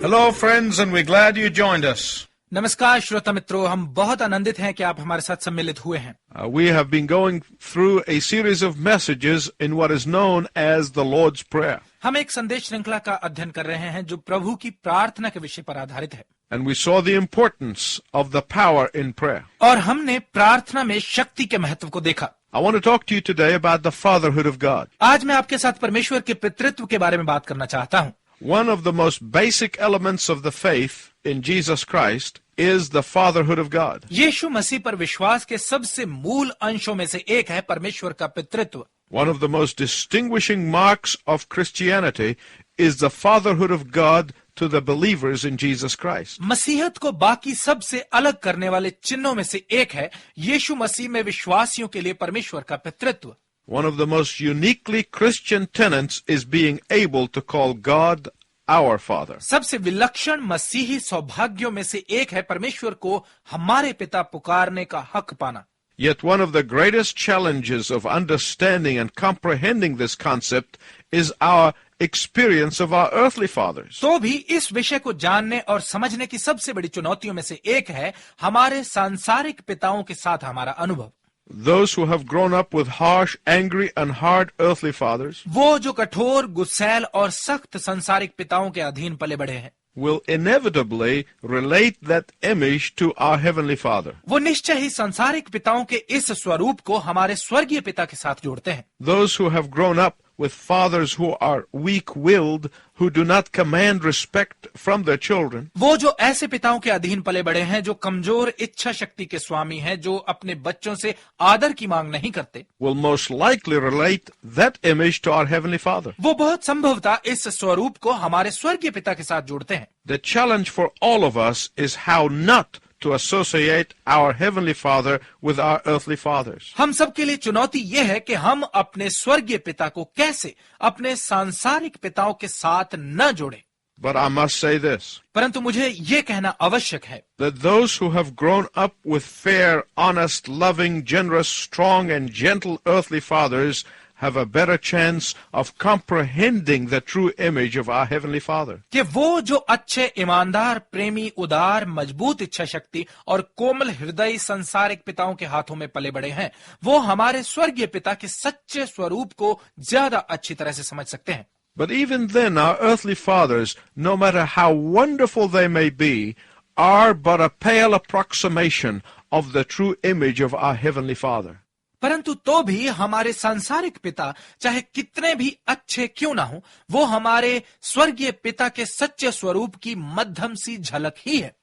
Hello, friends, and we're glad you joined us. नमस्कार श्रोता मित्रों, हम बहुत आनंदित हैं कि आप हमारे साथ सम्मिलित हुए हैं। We have been going through a series of messages in what is known as the Lord's Prayer. हम एक संदेश श्रृंखला का अध्ययन कर रहे हैं जो प्रभु की प्रार्थना के विषय पर आधारित है। And we saw the importance of the power in prayer. और हमने प्रार्थना में शक्ति के महत्व को देखा। I want to talk to you today about the fatherhood of God. आज मैं आपके साथ परमेश्वर के पितृत्व के बारे में बात करना चाहता हूँ। One of the most basic elements of the faith in Jesus Christ is the fatherhood of God. यीशु मसीह पर विश्वास के सबसे मूल अंशों में से एक है परमेश्वर का पितृत्व। One of the most distinguishing marks of Christianity is the fatherhood of God to the believers in Jesus Christ. मसीहत को बाकी सबसे अलग करने वाले चिन्हों में से एक है यीशु मसीह में विश्वासियों के लिए परमेश्वर का पितृत्व। One of the most uniquely Christian tenets is being able to call God our Father. सबसे विलक्षण मसीही सौभाग्यों में से एक है परमेश्वर को हमारे पिता पुकारने का हक पाना। Yet one of the greatest challenges of understanding and comprehending this concept is our experience of our earthly fathers. तो भी इस विषय को जानने और समझने की सबसे बड़ी चुनौतियों में से एक है हमारे सांसारिक पिताओं के साथ हमारा अनुभव। Those who have grown up with harsh, angry, and hard earthly fathers वो जो कठोर, गुस्सैल और सख्त सांसारिक पिताओं के अधीन पले बढ़े हैं will inevitably relate that image to our Heavenly Father. वो निश्चय ही सांसारिक पिताओं के इस स्वरूप को हमारे स्वर्गीय पिता के साथ जोड़ते हैं। Those who have grown up with fathers who are weak-willed, who do not command respect from their children, वो जो ऐसे पिताओं के अधीन पले बड़े हैं जो कमजोर इच्छा शक्ति के स्वामी हैं, जो अपने बच्चों से आदर की मांग नहीं करते, will most likely relate that image to our Heavenly Father. वो बहुत संभवतः इस स्वरूप को हमारे स्वर्गीय पिता के साथ जोड़ते हैं। The challenge for all of us is how not to associate our Heavenly Father with our earthly fathers. हम सबके लिए चुनौती यह है कि हम अपने स्वर्गीय पिता को कैसे अपने सांसारिक पिताओं के साथ न जोड़ें। But I must say this, परंतु मुझे ये कहना आवश्यक है that those who have grown up with fair, honest, loving, generous, strong, and gentle earthly fathers have a better chance of comprehending the true image of our Heavenly Father. कि वो जो अच्छे, ईमानदार, प्रेमी, उदार, मजबूत इच्छा शक्ति और कोमल हृदय संसारिक पिताओं के हाथों में पले बड़े हैं, वो हमारे स्वर्गीय पिता के सच्चे स्वरूप को ज्यादा अच्छी तरह से समझ सकते हैं। But even then, our earthly fathers, no matter how wonderful they may be, are but a pale approximation of the true image of our Heavenly Father. परंतु तो भी हमारे सांसारिक पिता चाहे कितने भी अच्छे क्यों ना हो, वो हमारे स्वर्गीय पिता के सच्चे स्वरूप की मध्यम सी झलक ही है।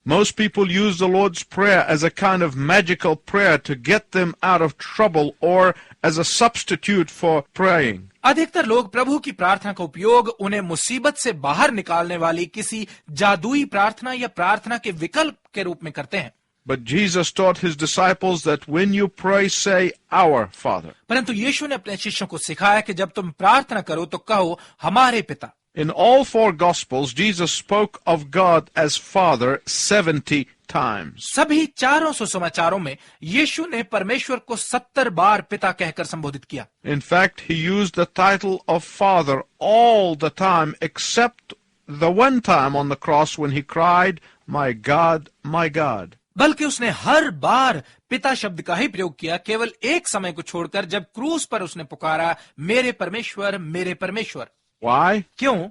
Most people use the Lord's Prayer as a kind of magical prayer to get them out of trouble or as a substitute for praying. अधिकतर लोग प्रभु की प्रार्थना का उपयोग उन्हें मुसीबत से बाहर निकालने वाली किसी जादुई प्रार्थना या प्रार्थना के विकल्प के रूप में करते हैं। But Jesus taught his disciples that when you pray, say, Our Father. परंतु यीशु ने अपने शिष्यों को सिखाया कि जब तुम प्रार्थना करो तो कहो हमारे पिता। In all four Gospels, Jesus spoke of God as Father 70 times. सभी 400 सुसमाचारों में यीशु ने परमेश्वर को 70 बार पिता कहकर संबोधित किया। In fact, he used the title of Father all the time except the one time on the cross when he cried, My God, my God. बल्कि उसने हर बार पिता शब्द का ही प्रयोग किया, केवल एक समय को छोड़कर जब क्रूस पर उसने पुकारा, मेरे परमेश्वर, मेरे परमेश्वर। Why? क्यों?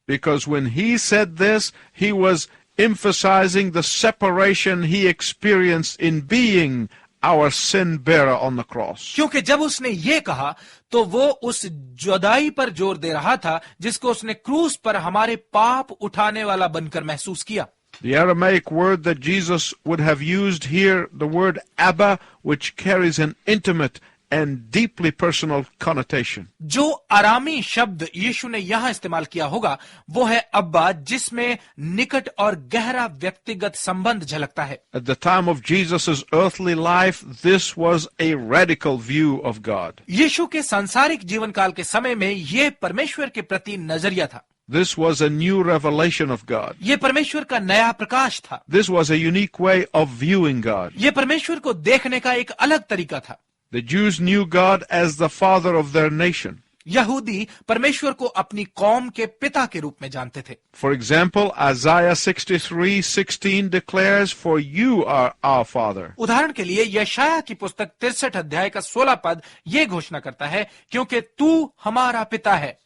Because when he said this, he was emphasizing the separation he experienced in being our sin bearer on the cross. क्योंकि जब उसने ये कहा तो वो उस जुदाई पर जोर दे रहा था जिसको उसने क्रूस पर हमारे पाप उठाने वाला बनकर महसूस किया। The Aramaic word that Jesus would have used here, the word Abba, which carries an intimate and deeply personal connotation. जो आरामी शब्द यीशु ने यहां इस्तेमाल किया होगा वो है अब्बा, जिसमें निकट और गहरा व्यक्तिगत संबंध झलकता है। At the time of Jesus' earthly life, this was a radical view of God. यीशु के सांसारिक जीवन काल के समय में ये परमेश्वर के प्रति नजरिया था। This was a new revelation of God. ये परमेश्वर का नया प्रकाश था। This was a unique way of viewing God. ये परमेश्वर को देखने का एक अलग तरीका था। The Jews knew God as the father of their nation. यहूदी परमेश्वर को अपनी कौम के पिता के रूप में जानते थे। For example, Isaiah 63:16 declares, "For you are our Father." उदाहरण के लिए यशाया की पुस्तक 63 अध्याय का 16 पद ये घोषणा करता है, क्योंकि तू हमारा पिता है।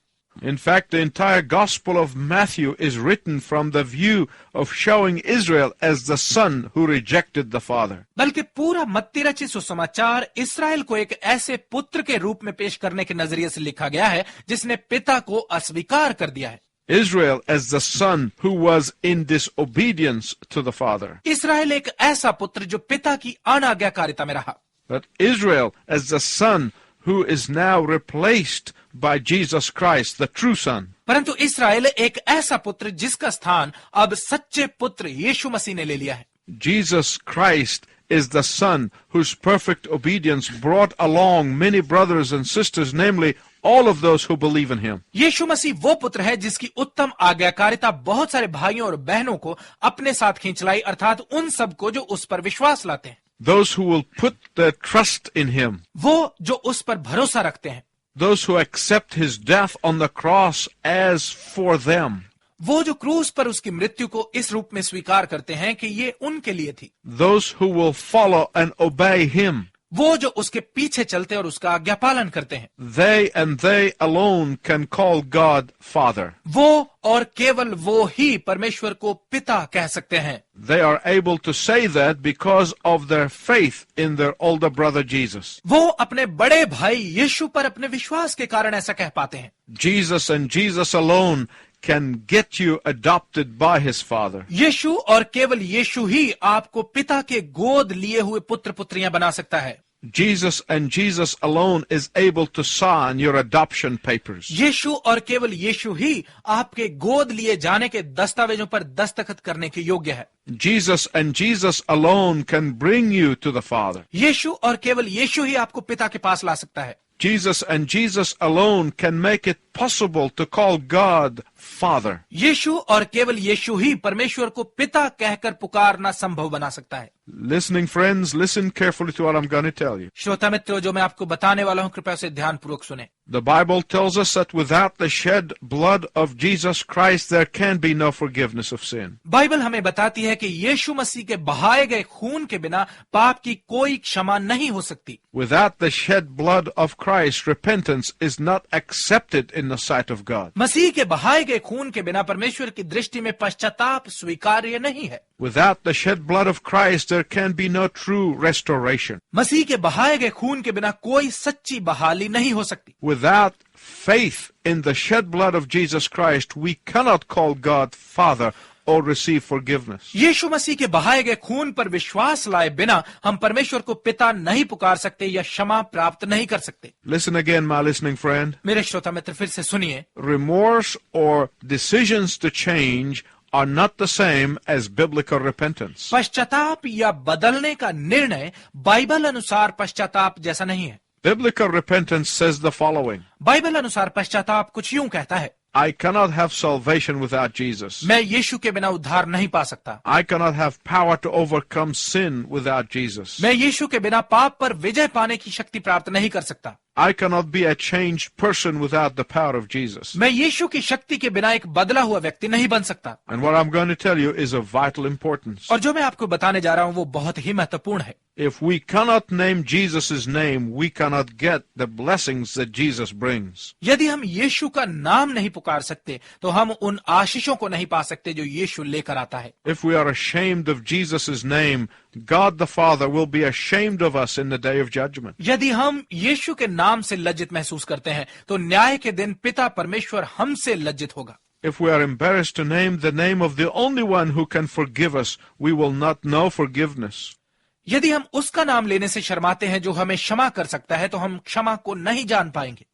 In fact, the entire Gospel of Matthew is written from the view of showing Israel as the son who rejected the father. बल्कि पूरा मत्ती रचित सुसमाचार इसराइल को एक ऐसे पुत्र के रूप में पेश करने के नजरिए से लिखा गया है जिसने पिता को अस्वीकार कर दिया है। Israel as the son who was in disobedience to the father. Israel एक ऐसा पुत्र जो पिता की अनाज्ञाकारिता में रहा। But Israel as the son who is now replaced by Jesus Christ, the true son. परंतु इसराइल एक ऐसा पुत्र जिसका स्थान अब सच्चे पुत्र यीशु मसीह ने ले लिया है। Jesus Christ is the son whose perfect obedience brought along many brothers and sisters, namely all of those who believe in him. यीशु मसीह वो पुत्र है जिसकी उत्तम आज्ञाकारिता बहुत सारे भाइयों और बहनों को अपने साथ खींच लाई, अर्थात उन सब को जो उस पर विश्वास लाते हैं। Those who will put their trust in him. वो जो उस पर भरोसा रखते हैं। Those who accept his death on the cross as for them. वो जो क्रूस पर उसकी मृत्यु को इस रूप में स्वीकार करते हैं कि ये उनके लिए थी। Those who will follow and obey him. वो जो उसके पीछे चलते और उसका आज्ञा पालन करते हैं। They and they alone can call God Father. वो और केवल वो ही परमेश्वर को पिता कह सकते हैं। They are able to say that because of their faith in their older brother Jesus. वो अपने बड़े भाई यीशु पर अपने विश्वास के कारण ऐसा कह पाते हैं। Jesus and Jesus alone can get you adopted by his Father. यीशु और केवल यीशु ही आपको पिता के गोद लिए हुए पुत्र पुत्रियां बना सकता है। Jesus and Jesus alone is able to sign your adoption papers. यीशु और केवल यीशु ही आपके गोद लिए जाने के दस्तावेजों पर दस्तखत करने के योग्य है। Jesus and Jesus alone can bring you to the Father. यीशु और केवल यीशु ही आपको पिता के पास ला सकता है। Jesus and Jesus alone can make it possible to call God Father. यीशु और केवल यीशु ही परमेश्वर को पिता कहकर पुकारना संभव बना सकता है। Listening friends, listen carefully to what I'm going to tell you. श्रोता मित्रों, जो मैं आपको बताने वाला हूं कृपया उसे ध्यानपूर्वक सुने। The Bible tells us that without the shed blood of Jesus Christ, there can be no forgiveness of sin. Bible हमें बताती है कि यीशु मसीह के बहाए गए खून के बिना पाप की कोई क्षमा नहीं हो सकती। Without the shed blood of Christ, repentance is not accepted in the sight of God. मसीह के बहाए गए खून के बिना परमेश्वर की दृष्टि में पश्चाताप स्वीकार्य नहीं है। Without the shed blood of Christ, there can be no true restoration. मसीह के बहाए गए खून के बिना कोई सच्ची बहाली नहीं हो सकती। Without faith in the shed blood of Jesus Christ, we cannot call God Father or receive forgiveness. यीशु मसीह के बहाए गए खून पर विश्वास लाए बिना हम परमेश्वर को पिता नहीं पुकार सकते या क्षमा प्राप्त नहीं कर सकते। Listen again, my listening friend. मेरे श्रोता मित्र, फिर से सुनिए। Remorse or decisions to change are not the same as biblical repentance. पश्चाताप या बदलने का निर्णय बाइबल अनुसार पश्चाताप जैसा नहीं है। Biblical repentance says the following. Bible अनुसार पश्चाताप कुछ यूं कहता है, I cannot have salvation without Jesus. मैं यीशु के बिना उद्धार नहीं पा सकता। I cannot have power to overcome sin without Jesus. मैं यीशु के बिना पाप पर विजय पाने की शक्ति प्राप्त नहीं कर सकता। I cannot be a changed person without the power of Jesus. मैं यीशु की शक्ति के बिना एक बदला हुआ व्यक्ति नहीं बन सकता। And what I'm going to tell you is of vital importance. और जो मैं आपको बताने जा रहा हूं वो बहुत ही महत्वपूर्ण है। If we cannot name Jesus' name, we cannot get the blessings that Jesus brings. यदि हम यीशु का नाम नहीं पुकार सकते तो हम उन आशीषों को नहीं पा सकते जो यीशु लेकर आता है। If we are ashamed of Jesus' name, God the Father will be ashamed of us in the day of judgment. यदि हम यीशु के नाम से लज्जित महसूस करते हैं तो न्याय के दिन पिता परमेश्वर हमसे लज्जित होगा। If we are embarrassed to name the name of the only one who can forgive us, we will not know forgiveness. यदि हम उसका नाम लेने से शर्माते हैं जो हमें क्षमा कर सकता है तो हम क्षमा को नहीं जान पाएंगे।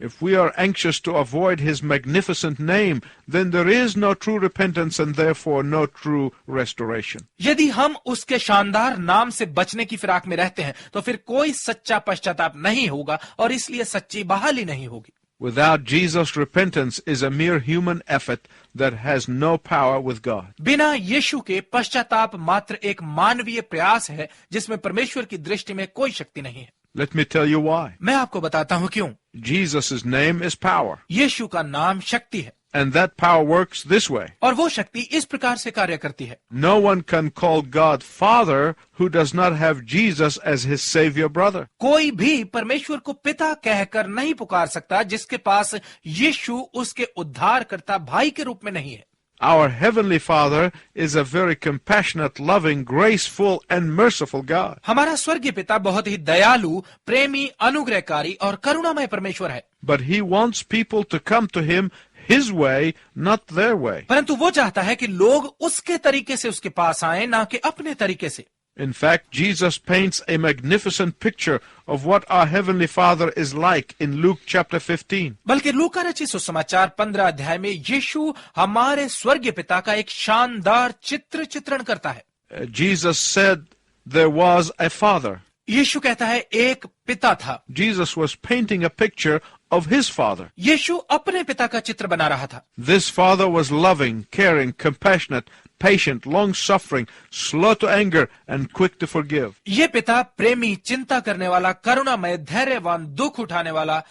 If we are anxious to avoid his magnificent name, then there is no true repentance and therefore no true restoration. यदि हम उसके शानदार नाम से बचने की फिराक में रहते हैं तो फिर कोई सच्चा पश्चाताप नहीं होगा और इसलिए सच्ची बहाली नहीं होगी। Without Jesus, repentance is a mere human effort that has no power with God. बिना यीशु के पश्चाताप मात्र एक मानवीय प्रयास है जिसमें परमेश्वर की दृष्टि में कोई शक्ति नहीं है। Let me tell you why. मैं आपको बताता हूँ क्यों। Jesus' name is power. यीशु का नाम शक्ति है, And that power works this way. और वो शक्ति इस प्रकार से कार्य करती है। No one can call God Father who does not have Jesus as his Savior brother. कोई भी परमेश्वर को पिता कहकर नहीं पुकार सकता जिसके पास यीशु उसके उद्धारकर्ता भाई के रूप में नहीं है। Our Heavenly Father is a very compassionate, loving, graceful, and merciful God. हमारा स्वर्गीय पिता बहुत ही दयालु, प्रेमी, अनुग्रहकारी और करुणामय परमेश्वर है। But he wants people to come to him his way, not their way. परंतु वो चाहता है कि लोग उसके तरीके से उसके पास आए, ना कि अपने तरीके से। In fact, Jesus paints a magnificent picture of what our Heavenly Father is like in Luke chapter 15. बल्कि लूका रचित सुसमाचार 15 अध्याय में यीशु हमारे स्वर्गीय पिता का एक शानदार चित्रण करता है। Jesus said there was a father. यीशु कहता है एक पिता था। Jesus was painting a picture of his father. यीशु अपने पिता का चित्र बना रहा था। This father was loving, caring, compassionate, patient, long-suffering, slow to anger, and quick to forgive. ये पिता प्रेमी, चिंता करने वाला, करुणामय, धैर्यवान, दुख उठाने वाला,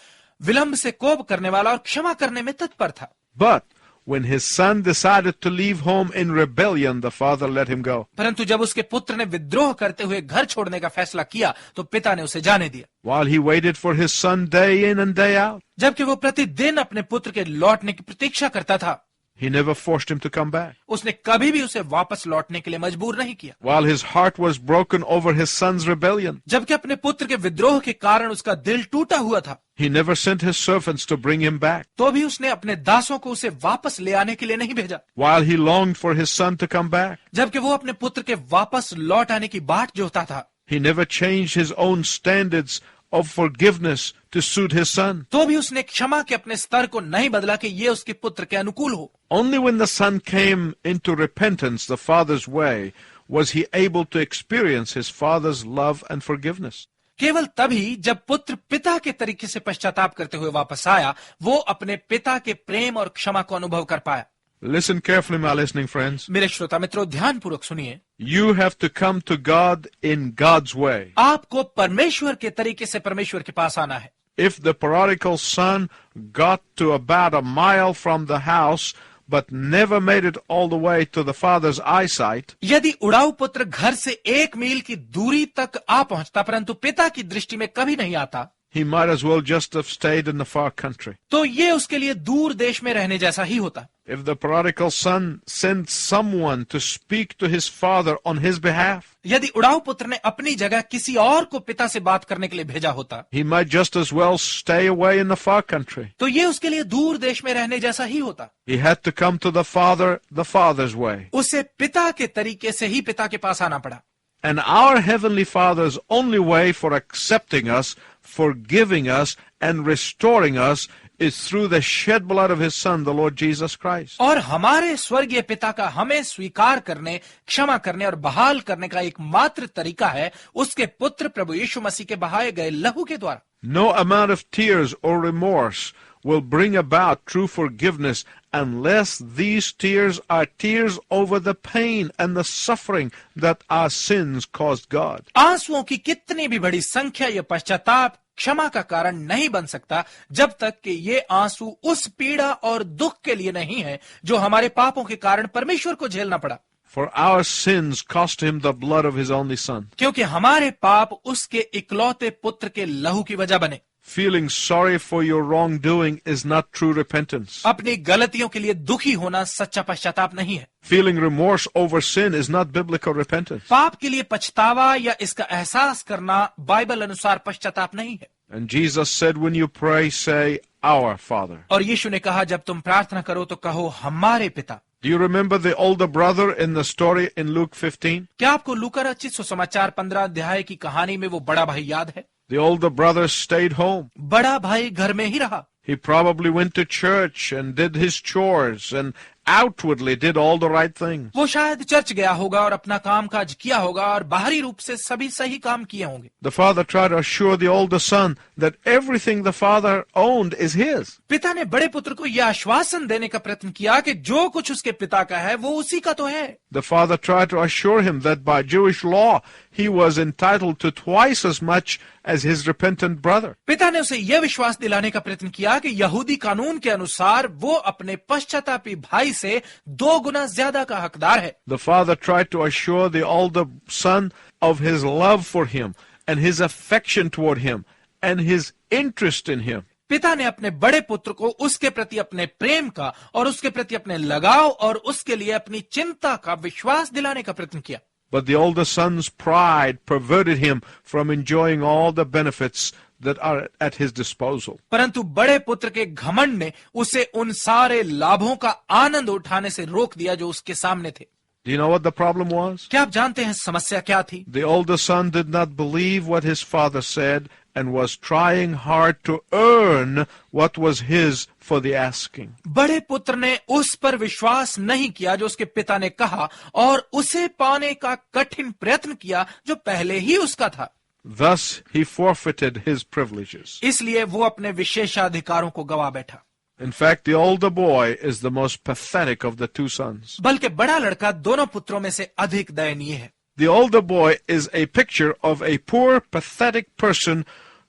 विलंब से कोप करने वाला और क्षमा करने में तत्पर था। But when his son decided to leave home in rebellion, the father let him go. परंतु जब उसके पुत्र ने विद्रोह करते हुए घर छोड़ने का फैसला किया तो पिता ने उसे जाने दिया। While he waited for his son day in and day out, जबकि वो प्रतिदिन अपने पुत्र के लौटने की प्रतीक्षा करता था, he never forced him to come back. उसने कभी भी उसे वापस लौटने के लिए मजबूर नहीं किया। While his heart was broken over his son's rebellion, जबकि अपने पुत्र के विद्रोह के कारण उसका दिल टूटा हुआ था, he never sent his servants to bring him back. तो भी उसने अपने दासों को उसे वापस ले आने के लिए नहीं भेजा। While he longed for his son to come back, जबकि वो अपने पुत्र के वापस लौट आने की बाट जोहता था, he never changed his own standards of forgiveness to suit his son. तो भी उसने क्षमा के अपने स्तर को नहीं बदला कि ये उसके पुत्र के अनुकूल हो। Only when the son came into repentance the father's way was he able to experience his father's love and forgiveness. केवल तभी जब पुत्र पिता के तरीके से पश्चाताप करते हुए वापस आया, वो अपने पिता के प्रेम और क्षमा को अनुभव कर पाया। Listen carefully, my listening friends. मेरे श्रोता मित्रों, ध्यानपूर्वक सुनिए। You have to come to God in God's way. आपको परमेश्वर के तरीके से परमेश्वर के पास आना है। If the prodigal son got to about a mile from the house but never made it all the way to the father's eyesight, यदि उड़ाऊ पुत्र घर से 1 मील की दूरी तक आ पहुंचता परंतु पिता की दृष्टि में कभी नहीं आता, he might as well just have stayed in the far country. तो ये उसके लिए दूर देश में रहने जैसा ही होता। If the prodigal son sent someone to speak to his father on his behalf, यदि उड़ाऊ पुत्र ने अपनी जगह किसी और को पिता से बात करने के लिए भेजा होता, he might just as well stay away in the far country. तो ये उसके लिए दूर देश में रहने जैसा ही होता। He had to come to the father's way. उसे पिता के तरीके से ही पिता के पास आना पड़ा। And our Heavenly Father's only way for accepting us, forgiving us, and restoring us is through the shed blood of His Son, the Lord Jesus Christ. और हमारे स्वर्गीय पिता का हमें स्वीकार करने, क्षमा करने और बहाल करने का एकमात्र तरीका है उसके पुत्र प्रभु यीशु मसीह के बहाए गए लहू के द्वारा। No amount of tears or remorse will bring about true forgiveness unless these tears are tears over the pain and the suffering that our sins caused God. आंसुओं की कितनी भी बड़ी संख्या या पश्चाताप क्षमा का कारण नहीं बन सकता जब तक कि ये आंसू उस पीड़ा और दुख के लिए नहीं है जो हमारे पापों के कारण परमेश्वर को झेलना पड़ा। For our sins cost Him the blood of His only Son. क्योंकि हमारे पाप उसके इकलौते पुत्र के लहू की वजह बने। Feeling sorry for your wrongdoing is not true repentance. अपनी गलतियों के लिए दुखी होना सच्चा पश्चाताप नहीं है। Feeling remorse over sin is not biblical repentance. पाप के लिए पछतावा या इसका एहसास करना बाइबल अनुसार पश्चाताप नहीं है। And Jesus said, when you pray, say, Our Father. और यीशु ने कहा जब तुम प्रार्थना करो तो कहो हमारे पिता। Do you remember the older brother in the story in Luke 15? क्या आपको लूका रचित सुसमाचार 15 अध्याय की कहानी में वो बड़ा भाई याद है? The older brother stayed home. बड़ा भाई घर में ही रहा। He probably went to church and did his chores and outwardly did all the right things. वो शायद चर्च गया होगा और अपना काम काज किया होगा और बाहरी रूप से सभी सही काम किए होंगे। The father tried to assure the older son that everything the father owned is his. पिता ने बड़े पुत्र को यह आश्वासन देने का प्रयत्न किया कि जो कुछ उसके पिता का है वो उसी का तो है। The father tried to assure him that by Jewish law he was entitled to twice as much as his repentant brother. पिता ने उसे यह विश्वास दिलाने का प्रयत्न किया कि यहूदी कानून के अनुसार वो अपने पश्चातापी भाई से 2 गुना ज्यादा का हकदार है। The father tried to assure the older son of his love for him and his affection toward him and his interest in him. पिता ने अपने बड़े पुत्र को उसके प्रति अपने प्रेम का और उसके प्रति अपने लगाव और उसके लिए अपनी चिंता का विश्वास दिलाने का प्रयत्न किया। But the older son's pride perverted him from enjoying all the benefits that are at his disposal. परंतु बड़े पुत्र के घमंड ने उसे उन सारे लाभों का आनंद उठाने से रोक दिया जो उसके सामने थे। Do you know what the problem was? क्या आप जानते हैं समस्या क्या थी? The older son did not believe what his father said and was trying hard to earn what was his for the asking. बड़े पुत्र ने उस पर विश्वास नहीं किया जो उसके पिता ने कहा और उसे पाने का कठिन प्रयत्न किया जो पहले ही उसका था। Thus he forfeited his privileges. इसलिए वो अपने विशेषाधिकारों को गवा बैठा। In fact, the older boy is the most pathetic of the 2 sons. बल्कि बड़ा लड़का दोनों पुत्रों में से अधिक दयनीय है। The older boy is a picture of a poor, pathetic person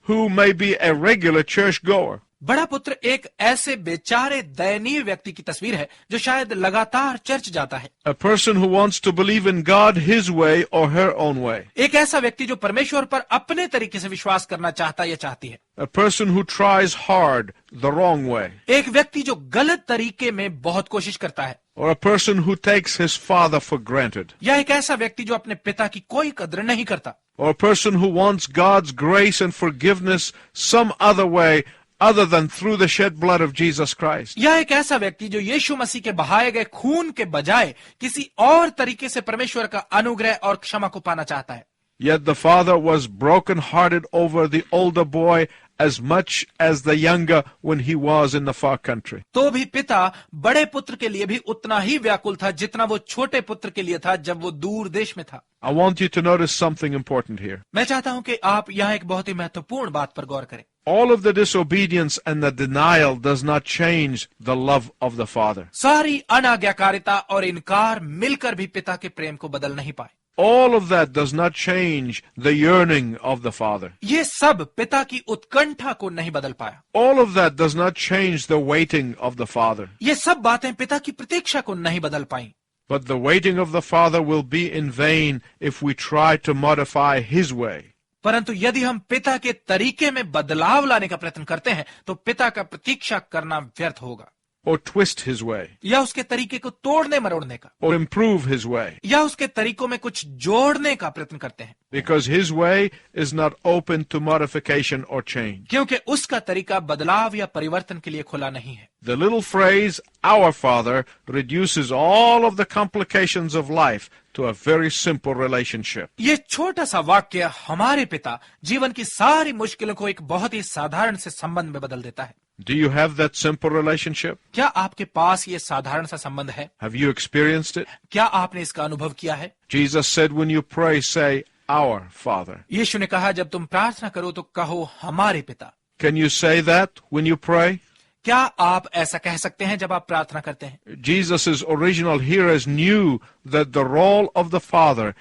who may be a regular churchgoer. बड़ा पुत्र एक ऐसे बेचारे दयनीय व्यक्ति की तस्वीर है जो शायद लगातार चर्च जाता है। A person who wants to believe in God his way or her own way. एक ऐसा व्यक्ति जो परमेश्वर पर अपने तरीके से विश्वास करना चाहता या चाहती है। A person who tries hard the wrong way. एक व्यक्ति जो गलत तरीके में बहुत कोशिश करता है। Or a person who takes his father for granted. या एक ऐसा व्यक्ति जो अपने पिता की कोई कद्र नहीं करता। Or a person who wants God's grace and forgiveness some other way other than through the shed blood of Jesus Christ. या एक ऐसा व्यक्ति जो यीशु मसीह के बहाए गए खून के बजाय किसी और तरीके से परमेश्वर का अनुग्रह और क्षमा को पाना चाहता है। Yet the father was broken-hearted over the older boy as much as the younger when he was in the far country. तो भी पिता बड़े पुत्र के लिए भी उतना ही व्याकुल था जितना वो छोटे पुत्र के लिए था जब वो दूर देश में था। I want you to notice something important here. मैं चाहता हूं कि आप यहाँ एक बहुत ही महत्वपूर्ण बात पर गौर करें। All of the disobedience and the denial does not change the love of the father. सारी अनाज्ञाकारिता और इनकार मिलकर भी पिता के प्रेम को बदल नहीं पाए। All of that does not change the yearning of the father. ये सब पिता की उत्कंठा को नहीं बदल पाया। All of that does not change the waiting of the father. ये सब बातें पिता की प्रतीक्षा को नहीं बदल पाई। But the waiting of the father will be in vain if we try to modify his way. परंतु यदि हम पिता के तरीके में बदलाव लाने का प्रयत्न करते हैं तो पिता का प्रतीक्षा करना व्यर्थ होगा। Or twist his way. या उसके तरीके को तोड़ने मरोड़ने का। Or improve his way. या उसके तरीकों में कुछ जोड़ने का प्रयत्न करते हैं। Because his way is not open to modification or change. क्योंकि उसका तरीका बदलाव या परिवर्तन के लिए खुला नहीं है। The little phrase, our Father, reduces all of the complications of life to a very simple relationship. ये छोटा सा वाक्य हमारे पिता जीवन की सारी मुश्किलों को एक बहुत ही साधारण से संबंध में बदल देता है। Do you have that simple relationship? क्या आपके पास ये साधारण सा संबंध है? Have you experienced it? क्या आपने इसका अनुभव किया है? Jesus said, when you pray, say, our Father. यीशु ने कहा जब तुम प्रार्थना करो तो कहो हमारे पिता। Can you say that when you pray? क्या आप ऐसा कह सकते हैं जब आप प्रार्थना करते हैं? Jesus' original hearers knew that the role of the Father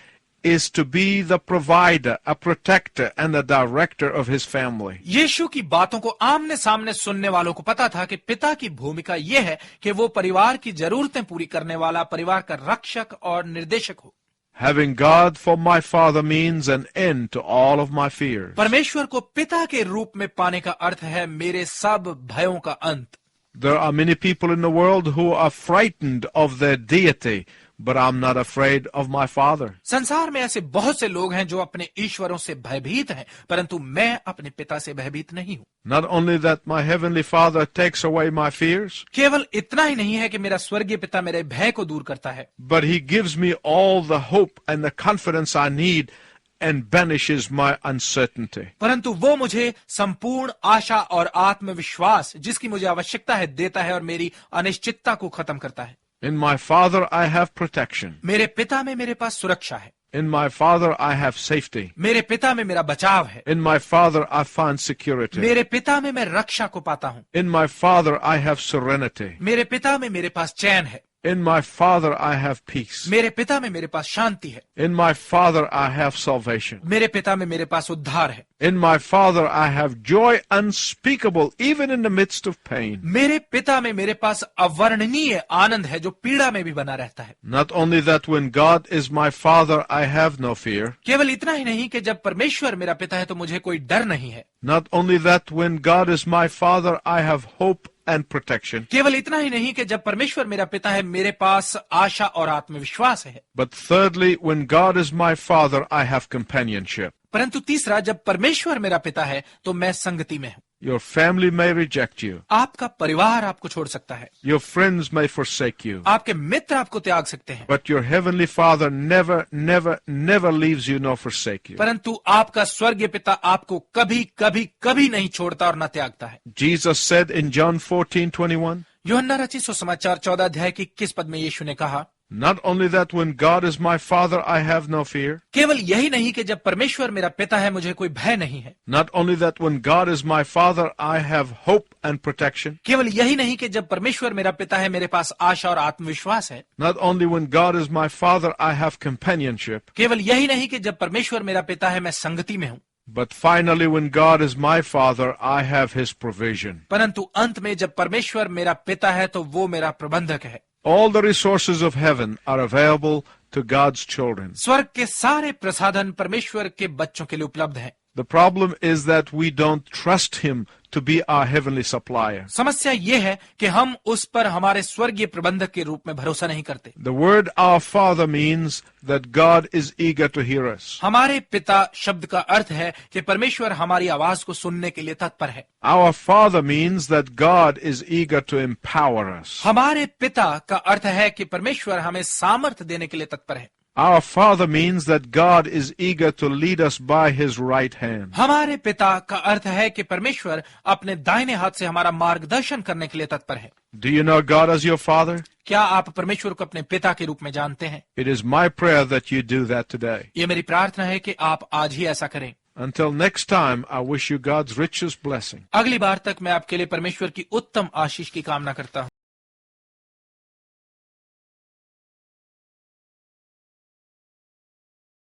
is to be the provider, a protector, and a director of his family. यीशु की बातों को आमने सामने सुनने वालों को पता था कि पिता की भूमिका यह है कि वो परिवार की जरूरतें पूरी करने वाला, परिवार का रक्षक और निर्देशक हो। Having God for my father means an end to all of my fears. परमेश्वर को पिता के रूप में पाने का अर्थ है मेरे सब भयों का अंत। There are many people in the world who are frightened of their deity, but I'm not afraid of my father. संसार में ऐसे बहुत से लोग हैं जो अपने ईश्वरों से भयभीत हैं, परंतु मैं अपने पिता से भयभीत नहीं हूँ। Not only that my heavenly Father takes away my fears, केवल इतना ही नहीं है कि मेरा स्वर्गीय पिता मेरे भय को दूर करता है, but he gives me all the hope and the confidence I need and banishes my uncertainty. परंतु वो मुझे संपूर्ण आशा और आत्मविश्वास जिसकी मुझे आवश्यकता है देता है और मेरी अनिश्चितता को खत्म करता है। In my Father I have protection. मेरे पिता में मेरे पास सुरक्षा है। In my Father I have safety. मेरे पिता में मेरा बचाव है। In my Father I find security. मेरे पिता में मैं रक्षा को पाता हूँ। In my Father I have serenity. मेरे पिता में मेरे पास चैन है। In my Father I have peace. मेरे पिता में मेरे पास शांति है। In my Father I have salvation. मेरे पिता में मेरे पास उद्धार है। In my Father I have joy unspeakable even in the midst of pain. मेरे पिता में मेरे पास अवर्णनीय आनंद है जो पीड़ा में भी बना रहता है। Not only that, when God is my Father I have no fear. केवल इतना ही नहीं कि जब परमेश्वर मेरा पिता है तो मुझे कोई डर नहीं है। Not only that, when God is my Father I have hope and protection. केवल इतना ही नहीं कि जब परमेश्वर मेरा पिता है मेरे पास आशा और आत्मविश्वास है। But thirdly, when God is my Father I have companionship. परंतु तीसरा, जब परमेश्वर मेरा पिता है तो मैं संगति में हूँ। Your family may reject you. आपका परिवार आपको छोड़ सकता है, Your friends may forsake you. आपके मित्र आपको त्याग सकते हैं, But your heavenly Father never, never, never leaves you nor forsake you. परंतु आपका स्वर्गीय पिता आपको कभी कभी कभी नहीं छोड़ता और न त्यागता है। Jesus said in John 14:21, यूहन्ना रचित सुसमाचार 14 अध्याय की 21 पद में यीशु ने कहा, not only that, when God is my Father I have no fear. केवल यही नहीं कि जब परमेश्वर मेरा पिता है मुझे कोई भय नहीं है। Not only that, when God is my Father I have hope and protection. केवल यही नहीं कि जब परमेश्वर मेरा पिता है मेरे पास आशा और आत्मविश्वास है। Not only when God is my Father I have companionship. केवल यही नहीं कि जब परमेश्वर मेरा पिता है मैं संगति में हूँ। But finally, when God is my Father I have His provision. परंतु अंत में जब परमेश्वर मेरा पिता है तो वो मेरा प्रबंधक है। All the resources of heaven are available to God's children. स्वर्ग के सारे प्रसाधन परमेश्वर के बच्चों के लिए उपलब्ध हैं। The problem is that we don't trust Him to be our heavenly supplier. समस्या ये है कि हम उस पर हमारे स्वर्गीय प्रबंधक के रूप में भरोसा नहीं करते। The word our Father means that God is eager to hear us. हमारे पिता शब्द का अर्थ है कि परमेश्वर हमारी आवाज को सुनने के लिए तत्पर है। Our Father means that God is eager to empower us. हमारे पिता का अर्थ है कि परमेश्वर हमें सामर्थ्य देने के लिए तत्पर है। Our Father means that God is eager to lead us by His right hand. हमारे पिता का अर्थ है कि परमेश्वर अपने दाहिने हाथ से हमारा मार्गदर्शन करने के लिए तत्पर है। Do you know God as your Father? क्या आप परमेश्वर को अपने पिता के रूप में जानते हैं? It is my prayer that you do that today. ये मेरी प्रार्थना है कि आप आज ही ऐसा करें। Until next time, I wish you God's richest blessing. अगली बार तक मैं आपके लिए परमेश्वर की उत्तम आशीष की कामना करता हूँ।